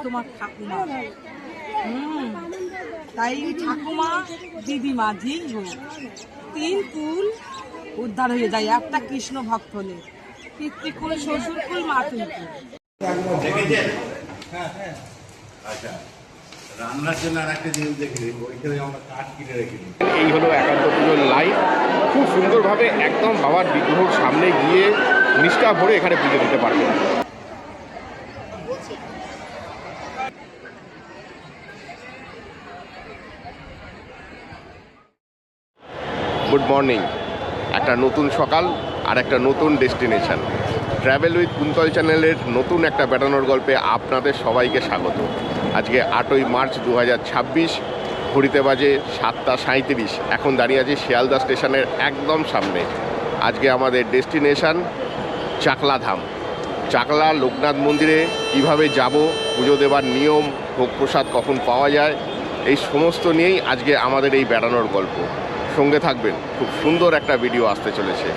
তোমার ঠাকুমা। তাই ঠাকুমা দিদিমা ঝিল তিন কুল উদ্ধার হয়ে যায় একটা কৃষ্ণ ভক্ত হলে। পিতৃকুল, শ্বশুরকুল, মাতুলকুল। আচ্ছা, রান্নার জন্য আর একটা জিনিস দেখলি, ওইখানে আমরা কাঠ কিনে রেখেছি। এই হলো একান্ত পুজোর লাইন। খুব সুন্দরভাবে একদম বাবার বিগ্রহর সামনে গিয়ে নিষ্ঠা ভরে এখানে পুজো দিতে পারবেন। Good morning. একটা নতুন সকাল আর একটা নতুন ডেস্টিনেশন। ট্রাভেল উইথ কুন্তল চ্যানেলের নতুন একটা বেড়ানোর গল্পে আপনাদের সবাইকে স্বাগত। আজকে 8ই মার্চ 2026, ঘড়িতে বাজে 7:37। এখন দাঁড়িয়ে আছি শিয়ালদা স্টেশনের একদম সামনে। আজকে আমাদের ডেস্টিনেশন চাকলাধাম। চাকলা লোকনাথ মন্দিরে কিভাবে যাব, পুজো দেবার নিয়ম, ভোগ প্রসাদ কখন পাওয়া যায়, এই সমস্ত নিয়েই আজকে আমাদের এই বেড়ানোর গল্প। সঙ্গে থাকবেন, খুব সুন্দর একটা ভিডিও আসতে চলেছে।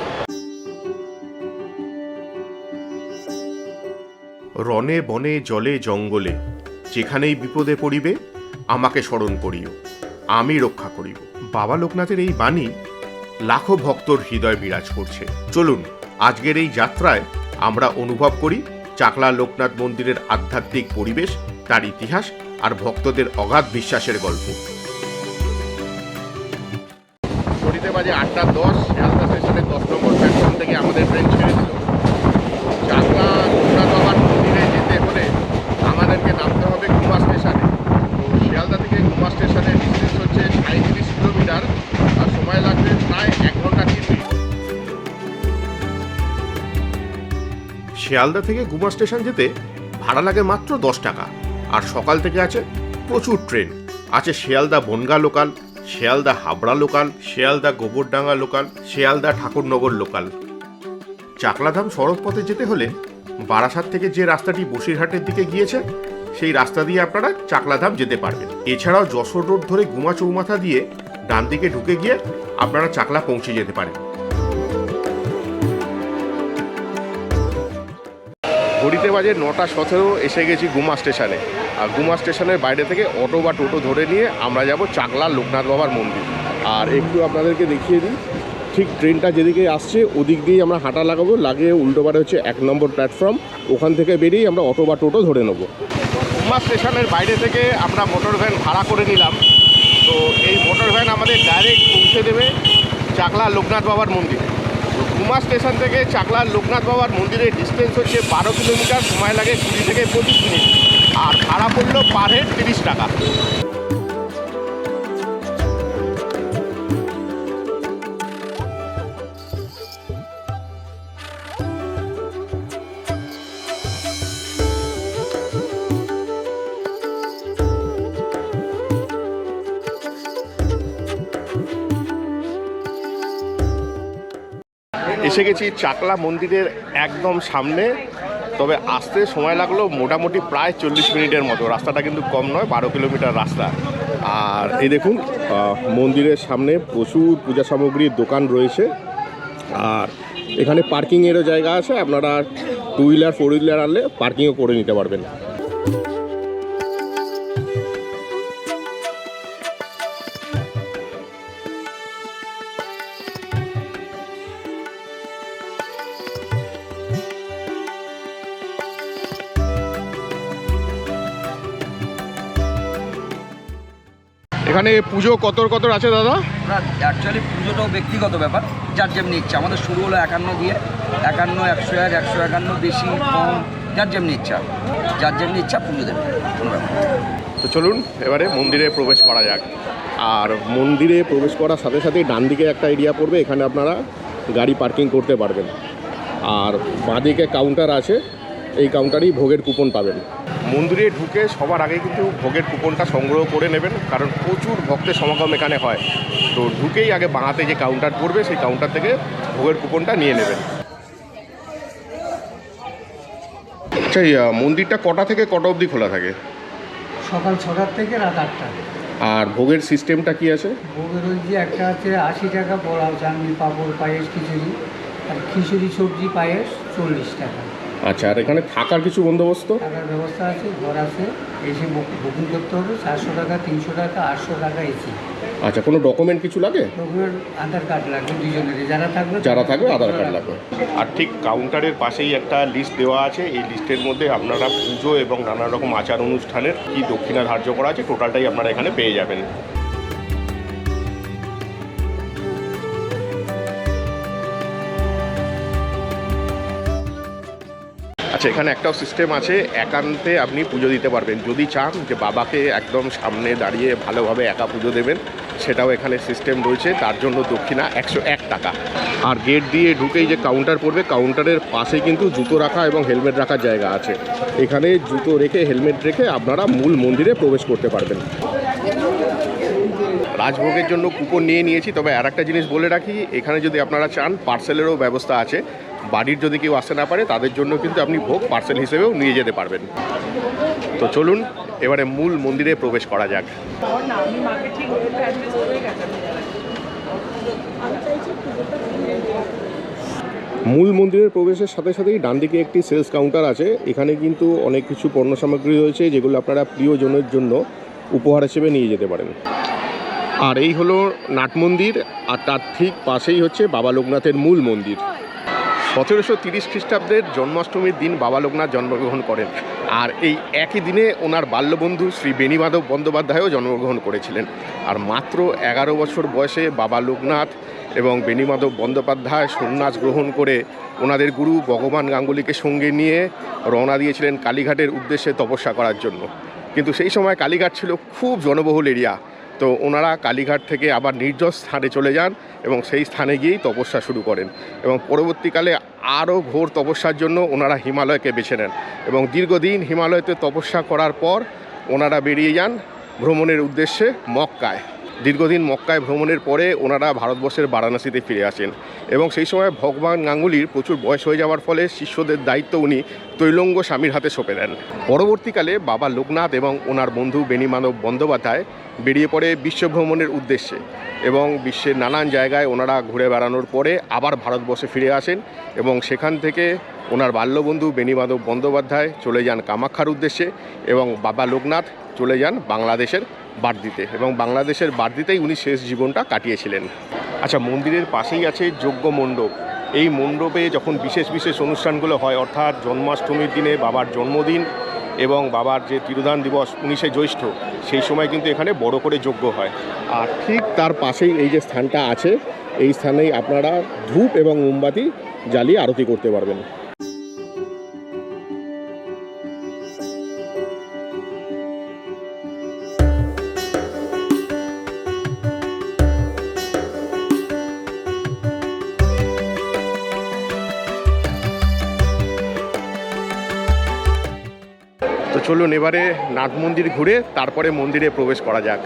রনে বনে জলে জঙ্গলে যেখানেই বিপদে পড়িবে আমাকে স্মরণ করিও, আমি রক্ষা করিব। বাবা লোকনাথের এই বাণী লাখো ভক্তর হৃদয় বিরাজ করছে। চলুন আজকের এই যাত্রায় আমরা অনুভব করি চাকলা লোকনাথ মন্দিরের আধ্যাত্মিক পরিবেশ, তার ইতিহাস আর ভক্তদের অগাধ বিশ্বাসের গল্প। ঘড়িতে বাজে 8:10। শিয়ালদা স্টেশনের 10 নম্বর প্ল্যাটফর্ম থেকে আমাদের ট্রেন ছেড়ে দিল। চাকলা লোকনাথ বাবার মন্দিরে যেতে হলে আমাদেরকে নামতে হবে গুমা স্টেশনে। তো শিয়ালদা থেকে গুমা স্টেশনের ডিস্টেন্স হচ্ছে 37 কিলোমিটার, আর সময় লাগবে প্রায় 1 ঘন্টা 3 মিনিট। শিয়ালদা থেকে গুমা স্টেশন যেতে ভাড়া লাগে মাত্র 10 টাকা। আর সকাল থেকে আছে প্রচুর ট্রেন। আছে Sealdah Bongaon local, Sealdah Habra local, Sealdah Gobardanga local, Sealdah Thakurnagar local. Chakladham সড়ক পথে যেতে হলে বারাসাত থেকে যে রাস্তাটি বসিরহাটের দিকে গিয়েছে সেই রাস্তা দিয়ে আপনারা চাকলাধাম যেতে পারবেন। এছাড়াও যশোর রোড ধরে গুমা চৌমাথা দিয়ে ডান দিকে ঢুকে গিয়ে আপনারা চাকলা পৌঁছে যেতে পারেন। ঘড়িতে বাজে 9:17। এসে গেছি গুমা স্টেশনে। আর গুমা স্টেশনের বাইরে থেকে অটো বা টোটো ধরে নিয়ে আমরা যাব চাকলা লোকনাথ বাবার মন্দির। আর একটু আপনাদেরকে দেখিয়ে দিই, ঠিক ট্রেনটা যেদিকে আসছে ওদিক দিয়েই আমরা হাঁটা লাগাবো। লাগিয়ে উল্টোপারে হচ্ছে 1 নম্বর প্ল্যাটফর্ম, ওখান থেকে বেরিয়ে আমরা অটো বা টোটো ধরে নেব। গুমা স্টেশনের বাইরে থেকে আমরা মোটর ভ্যান ভাড়া করে নিলাম। তো এই মোটর ভ্যান আমাদের ডাইরেক্ট পৌঁছে দেবে চাকলা লোকনাথ বাবার মন্দির। গুমা স্টেশন থেকে চাকলা লোকনাথ বাবার মন্দিরের ডিস্টেন্স হচ্ছে 12 কিলোমিটার। সময় লাগে 20 থেকে 25 মিনিট। আর ভাড়া পড়লো পার হেড 30 টাকা। এসে গেছি চাকলা মন্দিরের একদম সামনে। তবে আসতে সময় লাগলো মোটামুটি প্রায় 40 মিনিটের মতো। রাস্তাটা কিন্তু কম নয়, 12 কিলোমিটার রাস্তা। আর এই দেখুন মন্দিরের সামনে প্রচুর পূজা সামগ্রীর দোকান রয়েছে। আর এখানে পার্কিংয়েরও জায়গা আছে, আপনারা 2 হুইলার 4 হুইলার আনলে পার্কিংও করে নিতে পারবেন। এখানে পুজো কত আছে দাদা? অ্যাকচুয়ালি পুজোটাও ব্যক্তিগত ব্যাপার, যার যেমনি ইচ্ছা। আমাদের শুরু হলো 51 দিয়ে, 51, 101, 151, বেশি কম, যার যেমনি ইচ্ছা, যার যেমনি ইচ্ছা পুজো দেবে, কোনো ব্যাপার। তো চলুন এবারে মন্দিরে প্রবেশ করা যাক। আর মন্দিরে প্রবেশ করার সাথে সাথেই ডান দিকে একটা এরিয়া পড়বে, এখানে আপনারা গাড়ি পার্কিং করতে পারবেন। আর বাঁদিকে কাউন্টার আছে, এই কাউন্টারেই ভোগের কুপন পাবেন। মন্দিরে ঢুকে সবার আগে কিন্তু ভোগের কুপনটা সংগ্রহ করে নেবেন, কারণ প্রচুর ভক্তের সমাগম এখানে হয়। তো ঢুকেই আগে বাঁহাতে যে কাউন্টার পড়বে সেই কাউন্টার থেকে ভোগের কুপনটা নিয়ে নেবেন। আচ্ছা, মন্দিরটা কটা থেকে কটা অবধি খোলা থাকে? সকাল 6টার থেকে রাত 8টা। আর ভোগের সিস্টেমটা কি আছে? ভোগের ওই যে একটা আছে 80 টাকা বড়া, চাটনি, পাঁপড়, পায়েস, খিচুড়ি। আর খিচুড়ি, সবজি, পায়েস 40 টাকা। আচ্ছা, আর এখানে থাকার কিছু বন্দোবস্ত? থাকার ব্যবস্থা আছে, ঘর আছে, এসে বুকিং করতে হবে। 400 টাকা, 300 টাকা, 800 টাকা এসি। আচ্ছা, কোনো ডকুমেন্ট কিছু লাগে? ডকুমেন্ট আধার কার্ড লাগবে দুজনেরই, যারা থাকবে আধার কার্ড লাগবে। আর ঠিক কাউন্টারের পাশেই একটা লিস্ট দেওয়া আছে। এই লিস্টের মধ্যে আপনারা পুজো এবং নানা রকম আচার অনুষ্ঠানের কি দক্ষিণা ধার্য করা আছে টোটালটাই আপনারা এখানে পেয়ে যাবেন। আচ্ছা, এখানে একটাও সিস্টেম আছে, একান্তে আপনি পুজো দিতে পারবেন। যদি চান যে বাবাকে একদম সামনে দাঁড়িয়ে ভালোভাবে একা পুজো দেবেন, সেটাও এখানে সিস্টেম রয়েছে। তার জন্য দক্ষিণা 101 টাকা। আর গেট দিয়ে ঢুকেই যে কাউন্টার পড়বে, কাউন্টারের পাশে কিন্তু জুতো রাখা এবং হেলমেট রাখার জায়গা আছে। এখানে জুতো রেখে হেলমেট রেখে আপনারা মূল মন্দিরে প্রবেশ করতে পারবেন। রাজভোগের জন্য কুপন নিয়েছি, তবে আর একটা জিনিস বলে রাখি, এখানে যদি আপনারা চান পার্সেলেরও ব্যবস্থা আছে। বাড়ির যদি কেউ আসতে না পারে তাদের জন্য কিন্তু আপনি ভোগ পার্সেল হিসেবেও নিয়ে যেতে পারবেন। তো চলুন এবারে মূল মন্দিরে প্রবেশ করা যাক। মূল মন্দিরের প্রবেশের সাথে সাথেই ডান দিকে একটি সেলস কাউন্টার আছে। এখানে কিন্তু অনেক কিছু পণ্য সামগ্রী রয়েছে, যেগুলো আপনারা প্রিয়জনের জন্য উপহার হিসেবে নিয়ে যেতে পারেন। আর এই হলো নাট মন্দির, আর তার ঠিক পাশেই হচ্ছে বাবা লোকনাথের মূল মন্দির। 1730 খ্রিস্টাব্দের জন্মাষ্টমীর দিন বাবা লোকনাথ জন্মগ্রহণ করেন। আর এই একই দিনে ওনার বাল্যবন্ধু শ্রী বেণীমাধব বন্দ্যোপাধ্যায়ও জন্মগ্রহণ করেছিলেন। আর মাত্র 11 বছর বয়সে বাবা লোকনাথ এবং বেণীমাধব বন্দ্যোপাধ্যায় সন্ন্যাস গ্রহণ করে ওনাদের গুরু ভগবান গাঙ্গুলিকে সঙ্গে নিয়ে রওনা দিয়েছিলেন কালীঘাটের উদ্দেশ্যে তপস্যা করার জন্য। কিন্তু সেই সময় কালীঘাট ছিল খুব জনবহুল এরিয়া, তো ওনারা কালীঘাট থেকে আবার নির্জন স্থানে চলে যান এবং সেই স্থানে গিয়েই তপস্যা শুরু করেন। এবং পরবর্তীকালে আরও ঘোর তপস্যার জন্য ওনারা হিমালয়কে বেছে নেন এবং দীর্ঘদিন হিমালয়তে তপস্যা করার পর ওনারা বেরিয়ে যান ভ্রমণের উদ্দেশ্যে মক্কায়। দীর্ঘদিন মক্কায় ভ্রমণের পরে ওনারা ভারতবর্ষের বারাণসীতে ফিরে আসেন এবং সেই সময় ভগবান গাঙ্গুলির প্রচুর বয়স হয়ে যাওয়ার ফলে শিষ্যদের দায়িত্ব উনি তৈলঙ্গ স্বামীর হাতে সঁপে দেন। পরবর্তীকালে বাবা লোকনাথ এবং ওনার বন্ধু বেণীমাধব বন্দ্যোপাধ্যায় বেরিয়ে পড়ে বিশ্বভ্রমণের উদ্দেশ্যে এবং বিশ্বের নানান জায়গায় ওনারা ঘুরে বেড়ানোর পরে আবার ভারতবর্ষে ফিরে আসেন এবং সেখান থেকে ওনার বাল্যবন্ধু বেণীমাধব বন্দ্যোপাধ্যায় চলে যান কামাখ্যার উদ্দেশ্যে এবং বাবা লোকনাথ চলে যান বাংলাদেশের বারদিতে এবং বাংলাদেশের বারদিতেই উনি শেষ জীবনটা কাটিয়েছিলেন। আচ্ছা, মন্দিরের পাশেই আছে যজ্ঞ মণ্ডপ। এই মণ্ডপে যখন বিশেষ বিশেষ অনুষ্ঠানগুলো হয়, অর্থাৎ জন্মাষ্টমীর দিনে বাবার জন্মদিন এবং বাবার যে তিরোধান দিবস 19শে জ্যৈষ্ঠ, সেই সময় কিন্তু এখানে বড় করে যজ্ঞ হয়। আর ঠিক তার পাশেই এই যে স্থানটা আছে, এই স্থানেই আপনারা ধূপ এবং মোমবাতি জ্বালিয়ে আরতি করতে পারবেন। তো চলুন এবারে নাট মন্দির ঘুরে তারপরে মন্দিরে প্রবেশ করা যাক।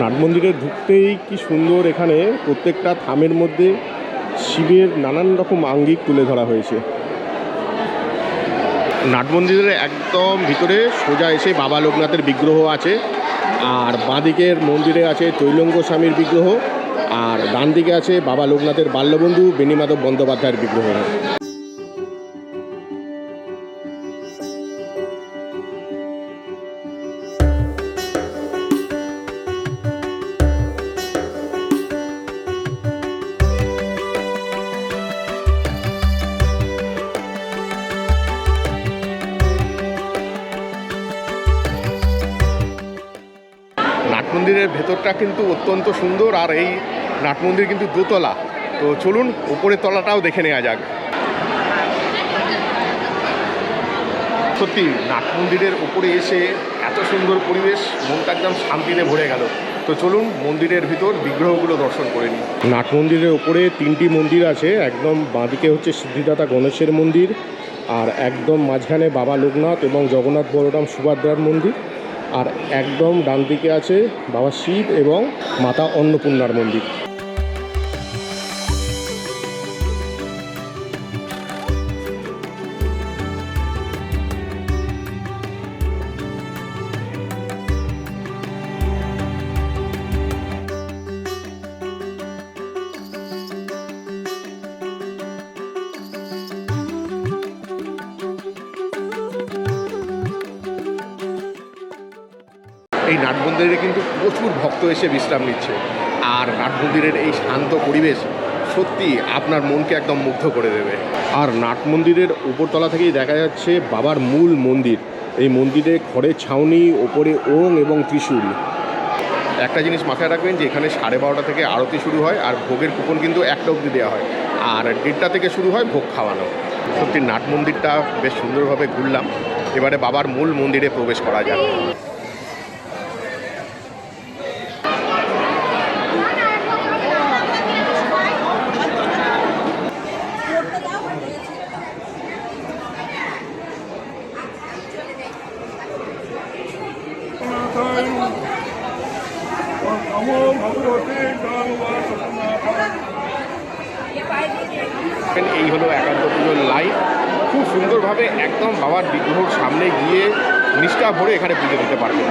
নাট মন্দিরে ঢুকতেই কি সুন্দর, এখানে প্রত্যেকটা থামের মধ্যে শিবের নানান রকম আঙ্গিক তুলে ধরা হয়েছে। নাট মন্দিরের একদম ভিতরে সোজা এসে বাবা লোকনাথের বিগ্রহ আছে, আর বাঁদিকের মন্দিরে আছে তৈলঙ্গ স্বামীর বিগ্রহ, আর ডান দিকে আছে বাবা লোকনাথের বাল্যবন্ধু বেণীমাধব বন্দ্যোপাধ্যায়ের বিগ্রহ। নাট মন্দিরের ভেতরটা কিন্তু অত্যন্ত সুন্দর, আর এই নাট মন্দির কিন্তু দোতলা। তো চলুন উপরের তলাটাও দেখে নেওয়া যাক। সত্যি নাট মন্দিরের উপরে এসে এত সুন্দর পরিবেশ, মনটা একদম শান্তিতে ভরে গেল। তো চলুন মন্দিরের ভিতর বিগ্রহগুলো দর্শন করে নিই। নাট মন্দিরের ওপরে 3টি মন্দির আছে। একদম বাঁদিকে হচ্ছে সিদ্ধিদাতা গণেশের মন্দির, আর একদম মাঝখানে বাবা লোকনাথ এবং জগন্নাথ বলরাম সুভদ্রার মন্দির, আর একদম ডান দিকে আছে বাবা শিব এবং মাতা অন্নপূর্ণার মন্দির। এই নাট মন্দিরে কিন্তু প্রচুর ভক্ত এসে বিশ্রাম নিচ্ছে, আর নাট মন্দিরের এই শান্ত পরিবেশ সত্যি আপনার মনকে একদম মুগ্ধ করে দেবে। আর নাট মন্দিরের উপরতলা থেকেই দেখা যাচ্ছে বাবার মূল মন্দির। এই মন্দিরে খড়ের ছাউনি, ওপরে ওং এবং ত্রিশূল। একটা জিনিস মাথায় রাখবেন যে এখানে 12:30 থেকে আরতি শুরু হয়, আর ভোগের কুপন কিন্তু 1টা অবধি দেওয়া হয়, আর 1:30 থেকে শুরু হয় ভোগ খাওয়ানো। সত্যি নাট মন্দিরটা বেশ সুন্দরভাবে ঘুরলাম। এবারে বাবার মূল মন্দিরে প্রবেশ করা যাক। এই হলো একান্ত পুজোর লাইন। খুব সুন্দরভাবে একদম বাবার বিগ্রহর সামনে গিয়ে নিষ্ঠা ভরে এখানে পুজো দিতে পারবেন।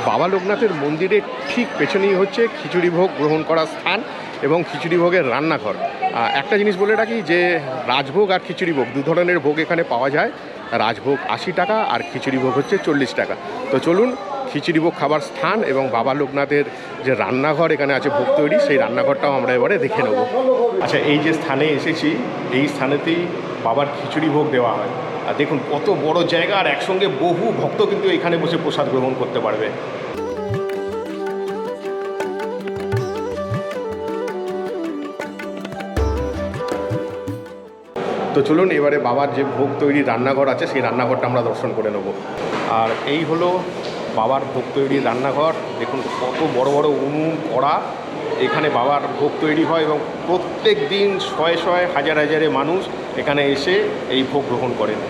বাবা লোকনাথের মন্দিরের ঠিক পেছনেই হচ্ছে খিচুড়ি ভোগ গ্রহণ করার স্থান এবং খিচুড়ি ভোগের রান্নাঘর। একটা জিনিস বলে রাখি যে রাজভোগ আর খিচুড়ি ভোগ 2 ধরনের ভোগ এখানে পাওয়া যায়। রাজভোগ 80 টাকা আর খিচুড়ি ভোগ হচ্ছে 40 টাকা। তো চলুন খিচুড়ি ভোগ খাবার স্থান এবং বাবা লোকনাথের যে রান্নাঘর এখানে আছে ভোগ তৈরি, সেই রান্নাঘরটাও আমরা এবারে দেখে নেব। আচ্ছা, এই যে স্থানে এসেছি এই স্থানেতেই বাবার খিচুড়ি ভোগ দেওয়া হয়। আর দেখুন কত বড় জায়গা, আর একসঙ্গে বহু ভক্ত কিন্তু এখানে বসে প্রসাদ গ্রহণ করতে পারবে। তো চলুন এবারে বাবার যে ভোগ তৈরির রান্নাঘর আছে সেই রান্নাঘরটা আমরা দর্শন করে নেব। আর এই হলো বাবার ভোগ তৈরির রান্নাঘর। দেখুন কত বড় বড় উনুন, কড়া। এখানে বাবার ভোগ তৈরি হয় এবং প্রত্যেক দিন শয়ে শয়ে হাজার হাজারে মানুষ এখানে এসে এই ভোগ গ্রহণ করেন।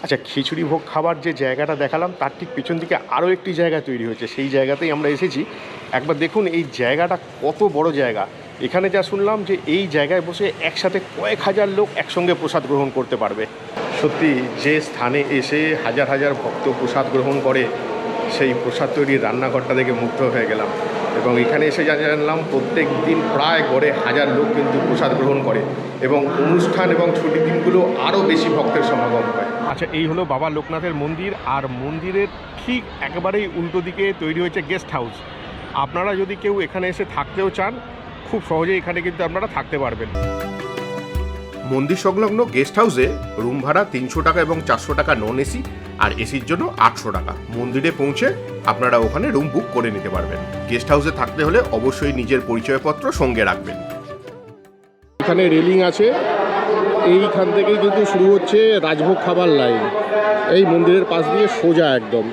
আচ্ছা, খিচুড়ি ভোগ খাবার যে জায়গাটা দেখালাম তার ঠিক পিছন দিকে আরও একটি জায়গা তৈরি হয়েছে, সেই জায়গাতেই আমরা এসেছি। একবার দেখুন এই জায়গাটা কত বড় জায়গা। এখানে যা শুনলাম যে এই জায়গায় বসে একসাথে কয়েক হাজার লোক একসঙ্গে প্রসাদ গ্রহণ করতে পারবে। সত্যি যে স্থানে এসে হাজার হাজার ভক্ত প্রসাদ গ্রহণ করে সেই প্রসাদ তৈরির রান্নাঘরটা দেখে মুগ্ধ হয়ে গেলাম। এবং এখানে এসে জানলাম প্রত্যেক দিন প্রায় গড়ে 1000 লোক কিন্তু প্রসাদ গ্রহণ করে এবং অনুষ্ঠান এবং ছুটির দিনগুলো আরও বেশি ভক্তের সমাগম হয়। আচ্ছা, এই হলো বাবা লোকনাথের মন্দির, আর মন্দিরের ঠিক একেবারেই উল্টো দিকে তৈরি হয়েছে গেস্ট হাউস। আপনারা যদি কেউ এখানে এসে থাকতেও চান খুব সহজেই এখানে কিন্তু আপনারা থাকতে পারবেন। মন্দির সংলগ্ন গেস্ট হাউসে রুম ভাড়া 300 টাকা এবং 400 টাকা নন এসি, আর এসির জন্য 800 টাকা। মন্দিরে পৌঁছে আপনারা ওখানে রুম বুক করে নিতে পারবেন। গেস্ট হাউসে থাকতে হলে অবশ্যই নিজের পরিচয়পত্র সঙ্গে রাখবেন। এখানে রেলিং আছে, এইখান থেকেই কিন্তু শুরু হচ্ছে রাজভোগ খাবার লাইন। এই মন্দিরের পাশ দিয়ে সোজা একদম।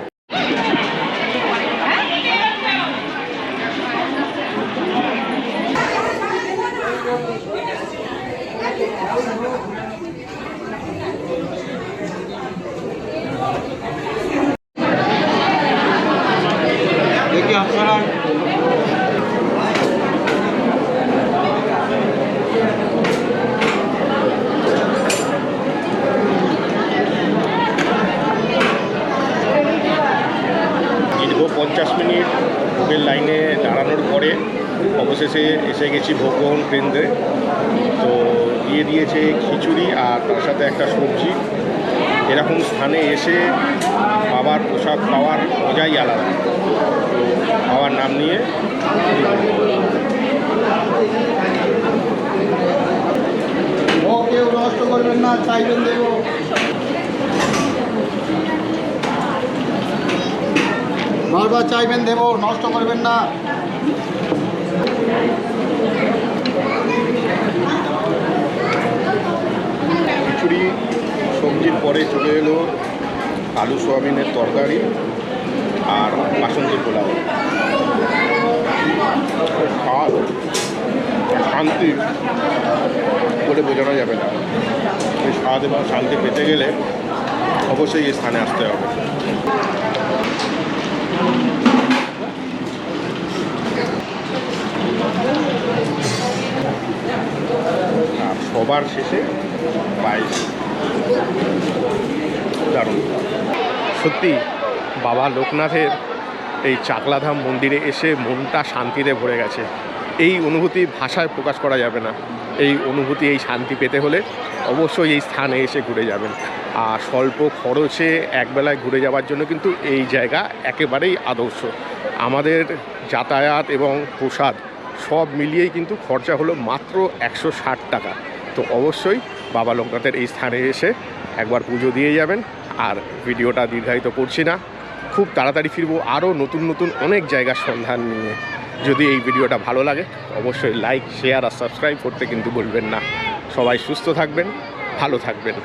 এসে গেছি ভোগ গ্রহণ কেন্দ্রে। তো দিয়ে দিয়েছে খিচুড়ি আর তার সাথে একটা সবজি। এরকম স্থানে এসে বাবার প্রসাদ পাওয়ার মজাই আলাদা। তো বাবার নাম নিয়ে কেউ নষ্ট করবেন না, চাইবেন দেবো। বারবার চাইবেন দেবো, নষ্ট করবেন না। খিচুড়ি সবজির পরে চলে এলো আলু সোয়াবিনের তরকারি আর বাসন্তী পোলাও। স্বাদ শান্তি বলে বোঝানো যাবে না। এই স্বাদ এবং শান্তি পেতে গেলে অবশ্যই এই স্থানে আসতে হবে। আর সবার শেষে পায়েস। দারুণ। সত্যি বাবা লোকনাথের এই চাকলাধাম মন্দিরে এসে মনটা শান্তিতে ভরে গেছে। এই অনুভূতি ভাষায় প্রকাশ করা যাবে না। এই অনুভূতি, এই শান্তি পেতে হলে অবশ্যই এই স্থানে এসে ঘুরে যাবেন। আর স্বল্প খরচে একবেলায় ঘুরে যাওয়ার জন্য কিন্তু এই জায়গা একেবারেই আদর্শ। আমাদের যাতায়াত এবং প্রসাদ সব মিলিয়েই কিন্তু খরচা হলো মাত্র 160 টাকা। তো অবশ্যই বাবা লোকনাথের এই স্থানে এসে একবার পুজো দিয়ে যাবেন। আর ভিডিওটা দীর্ঘায়িত করছি না, খুব তাড়াতাড়ি ফিরবো আরও নতুন নতুন অনেক জায়গার সন্ধান নিয়ে। যদি এই ভিডিওটা ভালো লাগে অবশ্যই লাইক, শেয়ার আর সাবস্ক্রাইব করতে কিন্তু ভুলবেন না। সবাই সুস্থ থাকবেন, ভালো থাকবেন।